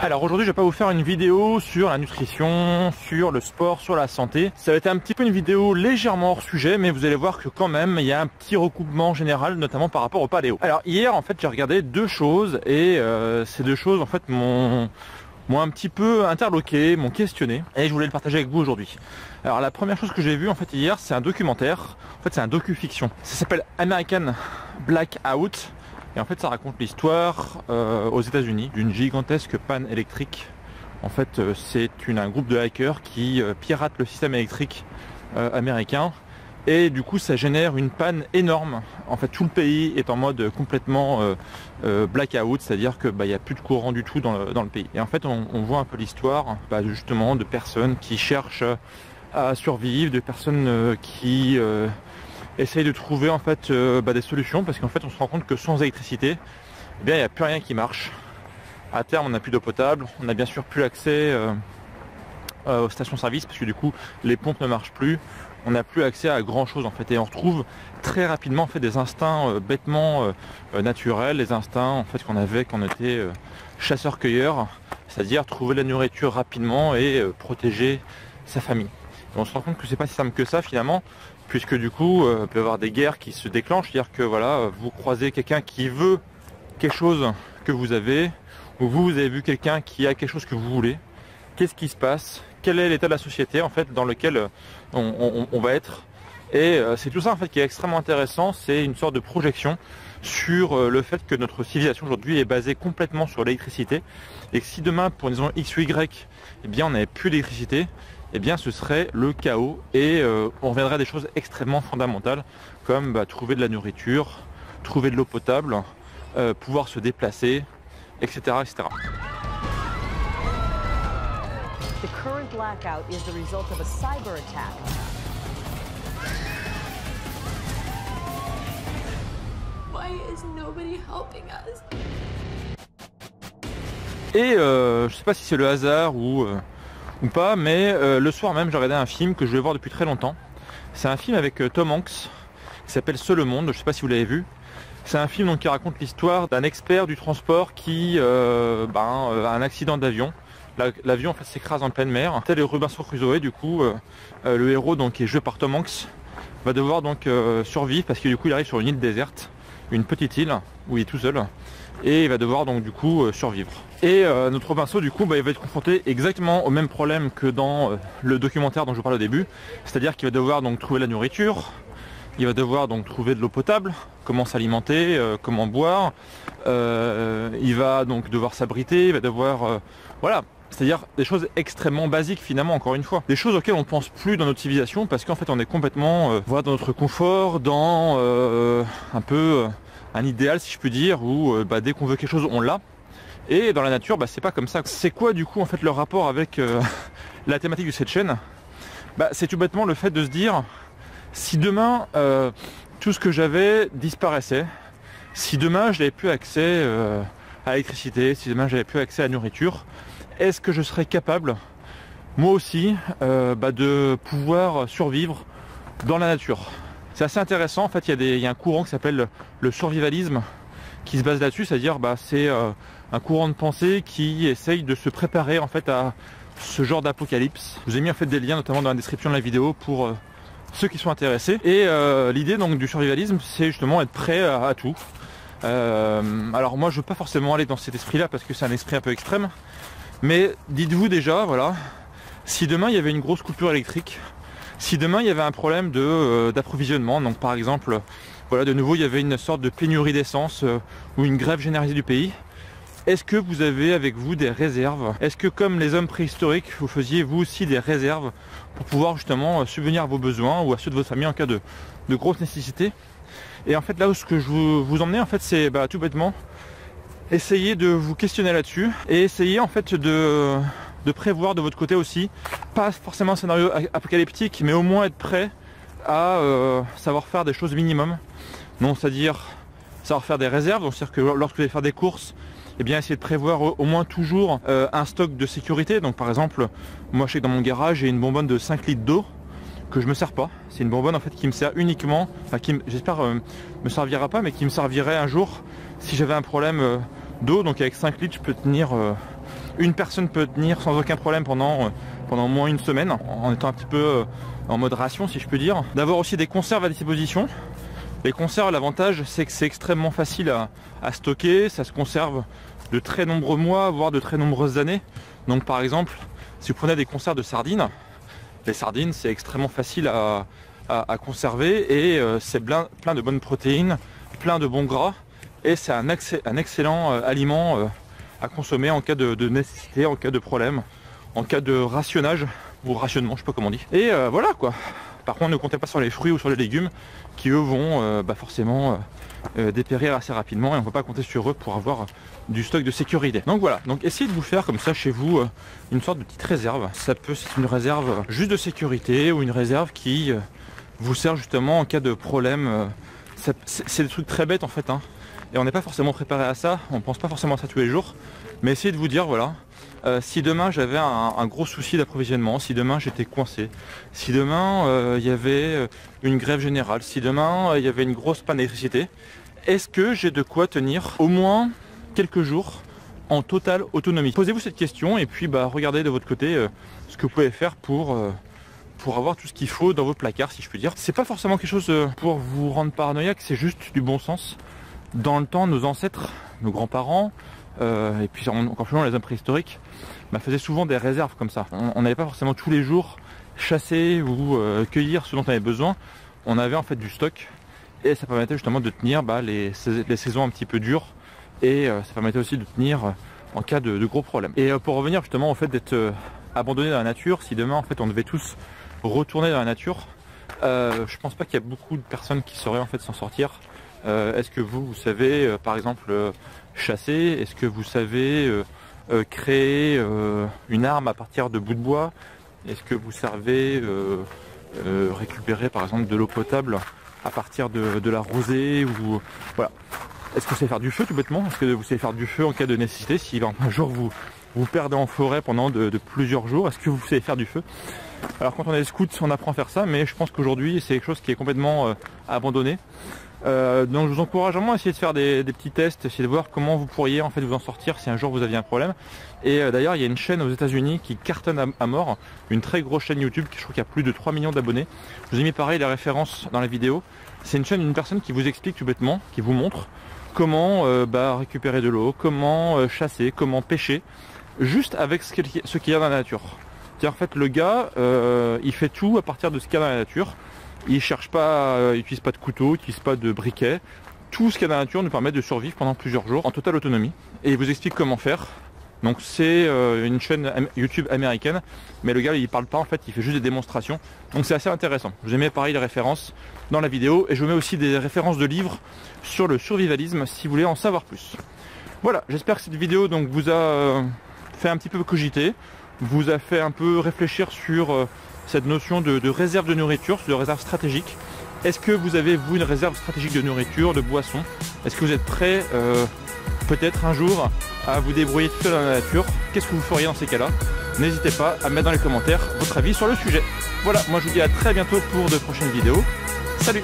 Alors aujourd'hui je vais pas vous faire une vidéo sur la nutrition, sur le sport, sur la santé. Ça va être un petit peu une vidéo légèrement hors sujet, mais vous allez voir que quand même il y a un petit recoupement général, notamment par rapport au paléo. Alors hier en fait j'ai regardé deux choses et ces deux choses en fait m'ont un petit peu interloqué, m'ont questionné et je voulais le partager avec vous aujourd'hui. Alors la première chose que j'ai vue en fait hier, c'est un documentaire, en fait c'est un docu-fiction. Ça s'appelle American Blackout. Et en fait ça raconte l'histoire aux États-Unis d'une gigantesque panne électrique. En fait c'est un groupe de hackers qui piratent le système électrique américain. Et du coup ça génère une panne énorme. En fait tout le pays est en mode complètement blackout, c'est-à-dire que il n'y a plus de courant du tout dans le pays. Et en fait on voit un peu l'histoire justement de personnes qui cherchent à survivre, de personnes qui essaye de trouver en fait des solutions, parce qu'en fait on se rend compte que sans électricité, eh bien il n'y a plus rien qui marche. À terme on n'a plus d'eau potable, on n'a bien sûr plus accès aux stations-service parce que du coup les pompes ne marchent plus, on n'a plus accès à grand chose en fait, et on retrouve très rapidement en fait des instincts bêtement naturels, les instincts en fait qu'on avait quand on était chasseur-cueilleur, c'est-à-dire trouver la nourriture rapidement et protéger sa famille. Et on se rend compte que c'est pas si simple que ça finalement, puisque du coup il peut y avoir des guerres qui se déclenchent, c'est-à-dire que voilà, vous croisez quelqu'un qui veut quelque chose que vous avez, ou vous avez vu quelqu'un qui a quelque chose que vous voulez. Qu'est-ce qui se passe? Quel est l'état de la société en fait dans lequel on va être? Et c'est tout ça en fait qui est extrêmement intéressant, c'est une sorte de projection sur le fait que notre civilisation aujourd'hui est basée complètement sur l'électricité, et que si demain pour une raison X ou Y, eh bien on n'avait plus d'électricité, eh bien ce serait le chaos, et on reviendrait à des choses extrêmement fondamentales comme trouver de la nourriture, trouver de l'eau potable, pouvoir se déplacer, etc., etc. The current blackout is the result of a cyber attack. Why is nobody helping us? Et je sais pas si c'est le hasard ou pas, mais le soir même j'ai regardé un film que je voulais voir depuis très longtemps. C'est un film avec Tom Hanks qui s'appelle Seul le monde, je sais pas si vous l'avez vu. C'est un film donc, qui raconte l'histoire d'un expert du transport qui a un accident d'avion. L'avion en fait s'écrase en pleine mer. Tel est Robinson Crusoe, du coup le héros donc qui est joué par Tom Hanks va devoir donc survivre, parce que du coup il arrive sur une île déserte, une petite île où il est tout seul, et il va devoir donc du coup survivre. Et notre Robinson du coup il va être confronté exactement au même problème que dans le documentaire dont je vous parle au début, c'est-à-dire qu'il va devoir donc trouver la nourriture, il va devoir donc trouver de l'eau potable, comment s'alimenter, comment boire, il va donc devoir s'abriter, il va devoir voilà, c'est-à-dire des choses extrêmement basiques finalement, encore une fois. Des choses auxquelles on ne pense plus dans notre civilisation, parce qu'en fait on est complètement voilà, dans notre confort, dans un peu un idéal si je puis dire, où dès qu'on veut quelque chose on l'a. Et dans la nature c'est pas comme ça. C'est quoi du coup en fait le rapport avec la thématique de cette chaîne? C'est tout bêtement le fait de se dire, si demain tout ce que j'avais disparaissait, si demain je n'avais plus accès à l'électricité, si demain j'avais plus accès à la nourriture, est-ce que je serais capable, moi aussi, de pouvoir survivre dans la nature? C'est assez intéressant, en fait il y a un courant qui s'appelle le survivalisme, qui se base là-dessus, c'est-à-dire c'est un courant de pensée qui essaye de se préparer en fait à ce genre d'apocalypse. Je vous ai mis en fait des liens notamment dans la description de la vidéo pour ceux qui sont intéressés. Et l'idée donc du survivalisme, c'est justement être prêt à tout. Alors moi je veux pas forcément aller dans cet esprit là, parce que c'est un esprit un peu extrême, mais dites-vous déjà, voilà, si demain il y avait une grosse coupure électrique, si demain il y avait un problème d'approvisionnement, donc par exemple voilà, de nouveau il y avait une sorte de pénurie d'essence ou une grève généralisée du pays, est-ce que vous avez avec vous des réserves? Est-ce que comme les hommes préhistoriques, vous faisiez vous aussi des réserves pour pouvoir justement subvenir à vos besoins ou à ceux de votre famille en cas de grosse nécessité? Et en fait là où ce que je vous emmenais en fait, c'est tout bêtement essayez de vous questionner là-dessus, et essayez en fait de prévoir de votre côté aussi, pas forcément un scénario apocalyptique, mais au moins être prêt à savoir faire des choses minimum. Non, c'est-à-dire savoir faire des réserves, donc c'est-à-dire que lorsque vous allez faire des courses, eh bien essayez de prévoir au moins toujours un stock de sécurité. Donc par exemple, moi je sais que dans mon garage j'ai une bonbonne de 5 litres d'eau que je me sers pas. C'est une bonbonne en fait qui me sert uniquement, enfin qui j'espère me servira pas, mais qui me servirait un jour si j'avais un problème d'eau. Donc avec 5 litres je peux tenir une personne peut tenir sans aucun problème pendant au moins une semaine, en étant un petit peu en mode ration si je peux dire. D'avoir aussi des conserves à disposition. Les conserves, l'avantage c'est que c'est extrêmement facile à stocker, ça se conserve de très nombreux mois, voire de très nombreuses années. Donc par exemple, si vous prenez des conserves de sardines, les sardines c'est extrêmement facile à conserver et c'est plein de bonnes protéines, plein de bons gras et c'est un excellent aliment à consommer en cas de nécessité, en cas de problème, en cas de rationnage ou rationnement, je sais pas comment on dit. Et voilà quoi. Par contre, ne comptez pas sur les fruits ou sur les légumes qui eux vont forcément dépérir assez rapidement et on ne peut pas compter sur eux pour avoir du stock de sécurité. Donc voilà, donc essayez de vous faire comme ça chez vous une sorte de petite réserve. Ça peut être une réserve juste de sécurité ou une réserve qui vous sert justement en cas de problème. C'est des trucs très bêtes en fait, hein. Et on n'est pas forcément préparé à ça, on ne pense pas forcément à ça tous les jours. Mais essayez de vous dire, voilà, si demain j'avais un gros souci d'approvisionnement, si demain j'étais coincé, si demain il y avait une grève générale, si demain il y avait une grosse panne d'électricité, est-ce que j'ai de quoi tenir au moins quelques jours en totale autonomie? Posez-vous cette question et puis regardez de votre côté ce que vous pouvez faire pour avoir tout ce qu'il faut dans vos placards, si je puis dire. C'est pas forcément quelque chose pour vous rendre paranoïaque, c'est juste du bon sens. Dans le temps, nos ancêtres, nos grands-parents, et puis encore plus loin les hommes préhistoriques, faisaient souvent des réserves comme ça. On n'allait pas forcément tous les jours chasser ou cueillir ce dont on avait besoin. On avait en fait du stock et ça permettait justement de tenir les saisons un petit peu dures et ça permettait aussi de tenir en cas de gros problèmes. Et pour revenir justement au fait d'être abandonné dans la nature, si demain en fait on devait tous retourner dans la nature, je pense pas qu'il y a beaucoup de personnes qui sauraient en fait s'en sortir. Est-ce que vous savez par exemple chasser? Est-ce que vous savez créer une arme à partir de bouts de bois? Est-ce que vous savez récupérer par exemple de l'eau potable à partir de la rosée ou voilà. Est-ce que vous savez faire du feu tout bêtement? Est-ce que vous savez faire du feu en cas de nécessité? Si un jour vous perdez en forêt pendant de plusieurs jours, est-ce que vous savez faire du feu? Alors quand on est scout, on apprend à faire ça, mais je pense qu'aujourd'hui c'est quelque chose qui est complètement abandonné. Donc je vous encourage vraiment à essayer de faire des petits tests, essayer de voir comment vous pourriez en fait vous en sortir si un jour vous aviez un problème. Et d'ailleurs il y a une chaîne aux États-Unis qui cartonne à mort, une très grosse chaîne YouTube qui je crois qu'il y a plus de 3 millions d'abonnés. Je vous ai mis pareil les références dans la vidéo. C'est une chaîne d'une personne qui vous explique tout bêtement, qui vous montre comment récupérer de l'eau, comment chasser, comment pêcher, juste avec ce qu'il y a dans la nature. C'est-à-dire en fait le gars il fait tout à partir de ce qu'il y a dans la nature. Il cherche pas, il n'utilise pas de couteau, il n'utilise pas de briquet. Tout ce qu'il y a dans la nature nous permet de survivre pendant plusieurs jours en totale autonomie. Et il vous explique comment faire. Donc c'est une chaîne YouTube américaine, mais le gars il parle pas en fait, il fait juste des démonstrations. Donc c'est assez intéressant. Je vous ai mis pareil les références dans la vidéo et je vous mets aussi des références de livres sur le survivalisme si vous voulez en savoir plus. Voilà, j'espère que cette vidéo donc vous a fait un petit peu cogiter, vous a fait un peu réfléchir sur cette notion de réserve de nourriture, de réserve stratégique. Est-ce que vous avez vous une réserve stratégique de nourriture, de boissons? Est-ce que vous êtes prêt peut-être un jour à vous débrouiller tout seul dans la nature? Qu'est-ce que vous feriez dans ces cas-là? N'hésitez pas à mettre dans les commentaires votre avis sur le sujet. Voilà, moi je vous dis à très bientôt pour de prochaines vidéos. Salut!